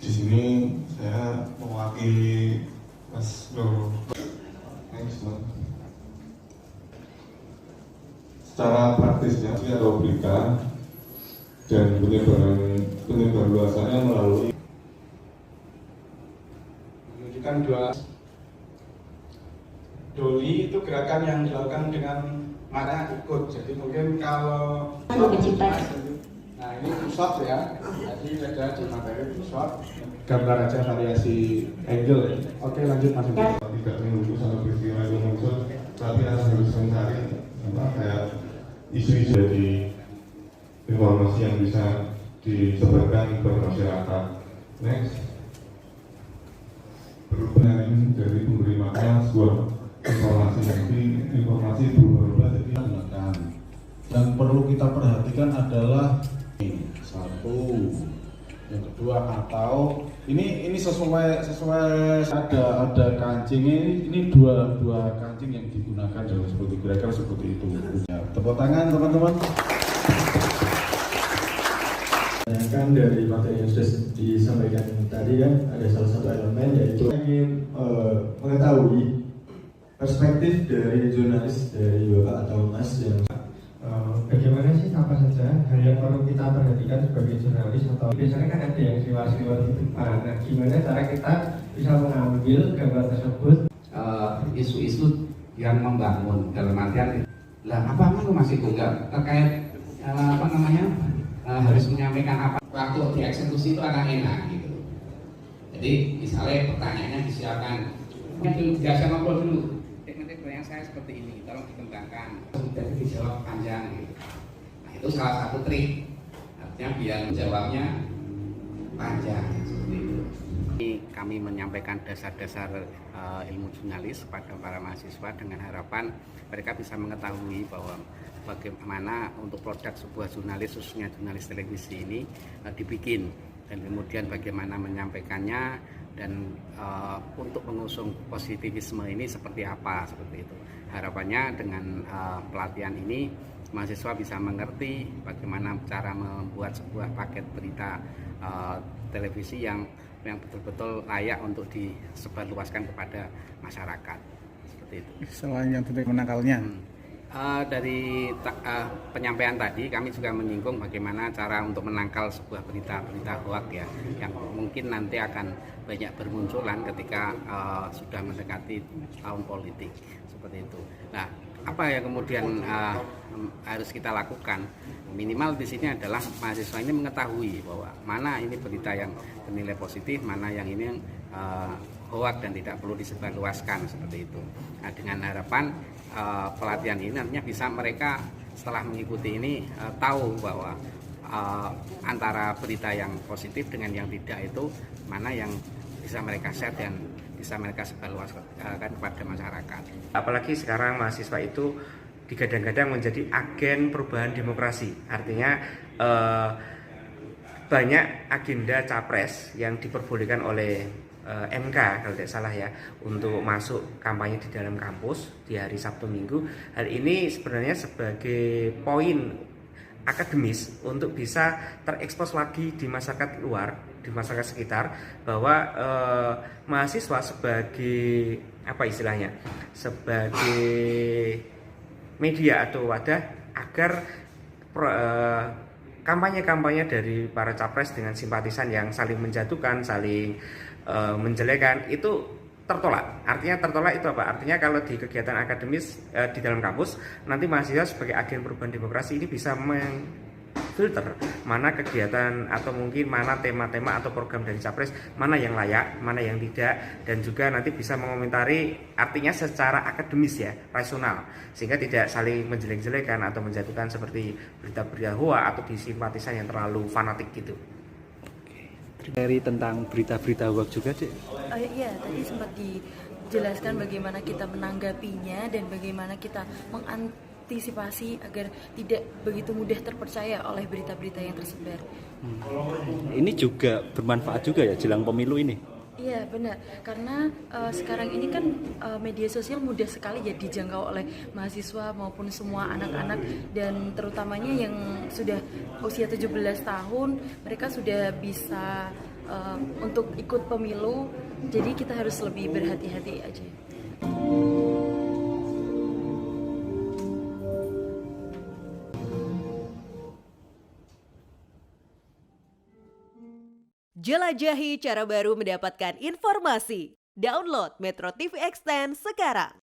Di sini saya mewakili Mas Nur. Secara praktisnya atau berita dan penyebar luasannya melalui menunjukkan dua doli itu gerakan yang dilakukan dengan mana ikut. Jadi mungkin kalau nah ini pusat ya, jadi ada di materi pusat gambar aja variasi angle. Oke, lanjut Mas. Tidak menunggu sampai peristiwa itu muncul, tapi harus mencari kayak isu-isu dari informasi yang bisa disebarkan ke masyarakat. Next, perubahan dari pemberi makan sebuah informasi berubah jadi dan perlu kita perhatikan adalah satu, yang kedua atau ini sesuai ada kancing ini dua kancing yang digunakan dalam seperti kira-kira seperti itu. Ya, tepuk tangan teman-teman. Kan dari materi yang sudah disampaikan tadi kan ada salah satu elemen yaitu ingin mengetahui perspektif dari jurnalis dari Bapak atau Mas yang bagaimana sih apa saja hal yang perlu kita perhatikan sebagai jurnalis atau biasanya kan ada yang siwa-siwa di depan. Nah, gimana cara kita bisa mengambil gambar tersebut? Isu-isu yang membangun dalam artian lah apa masih tunggal terkait harus menyampaikan apa waktu dieksekusi itu akan enak gitu. Jadi misalnya pertanyaannya disiapkan itu biasa ngobrol dulu. Teknik yang saya seperti ini, tolong dikembangkan. Jadi dijawab panjang gitu. Nah itu salah satu trik. Artinya biar jawabnya panjang seperti itu. Kami menyampaikan dasar-dasar ilmu jurnalis kepada para mahasiswa dengan harapan mereka bisa mengetahui bahwa bagaimana untuk produk sebuah jurnalis, khususnya jurnalis televisi ini dibikin, dan kemudian bagaimana menyampaikannya, dan untuk mengusung positivisme ini seperti apa, seperti itu. Harapannya dengan pelatihan ini mahasiswa bisa mengerti bagaimana cara membuat sebuah paket berita televisi yang betul-betul layak untuk disebarluaskan kepada masyarakat, seperti itu. Selain yang tentu menangkalnya. Dari penyampaian tadi kami juga menyinggung bagaimana cara untuk menangkal sebuah berita hoak ya, yang mungkin nanti akan banyak bermunculan ketika sudah mendekati tahun politik seperti itu. Nah, apa yang kemudian harus kita lakukan? Minimal di sini adalah mahasiswa ini mengetahui bahwa mana ini berita yang bernilai positif, mana yang ini hoak dan tidak perlu disebarluaskan seperti itu. Nah, dengan harapan pelatihan ini nantinya bisa mereka setelah mengikuti ini tahu bahwa antara berita yang positif dengan yang tidak itu mana yang bisa mereka share dan bisa mereka sebarluaskan kepada masyarakat. Apalagi sekarang mahasiswa itu digadang-gadang menjadi agen perubahan demokrasi. Artinya banyak agenda capres yang diperbolehkan oleh MK kalau tidak salah ya, untuk masuk kampanye di dalam kampus di hari Sabtu Minggu. Hal ini sebenarnya sebagai poin akademis untuk bisa terekspos lagi di masyarakat luar, di masyarakat sekitar, bahwa mahasiswa sebagai apa istilahnya, sebagai media atau wadah agar kampanye-kampanye dari para capres dengan simpatisan yang saling menjatuhkan, saling menjelekan itu tertolak. Artinya tertolak itu apa? Artinya kalau di kegiatan akademis di dalam kampus, nanti mahasiswa sebagai agen perubahan demokrasi ini bisa filter mana kegiatan atau mungkin mana tema-tema atau program dari capres, mana yang layak, mana yang tidak, dan juga nanti bisa mengomentari artinya secara akademis ya, rasional, sehingga tidak saling menjelek-jelekan atau menjatuhkan seperti berita-berita hoax atau disimpatisan yang terlalu fanatik gitu. Dari tentang berita-berita hoax juga, Cik? Iya, tadi sempat dijelaskan bagaimana kita menanggapinya dan bagaimana kita mengantisipasi agar tidak begitu mudah terpercaya oleh berita-berita yang tersebar. Ini juga bermanfaat juga ya jelang pemilu ini? Iya benar, karena sekarang ini kan media sosial mudah sekali ya dijangkau oleh mahasiswa maupun semua anak-anak, dan terutamanya yang sudah usia 17 tahun mereka sudah bisa untuk ikut pemilu, jadi kita harus lebih berhati-hati aja. Jelajahi cara baru mendapatkan informasi. Download Metro TV Extend sekarang.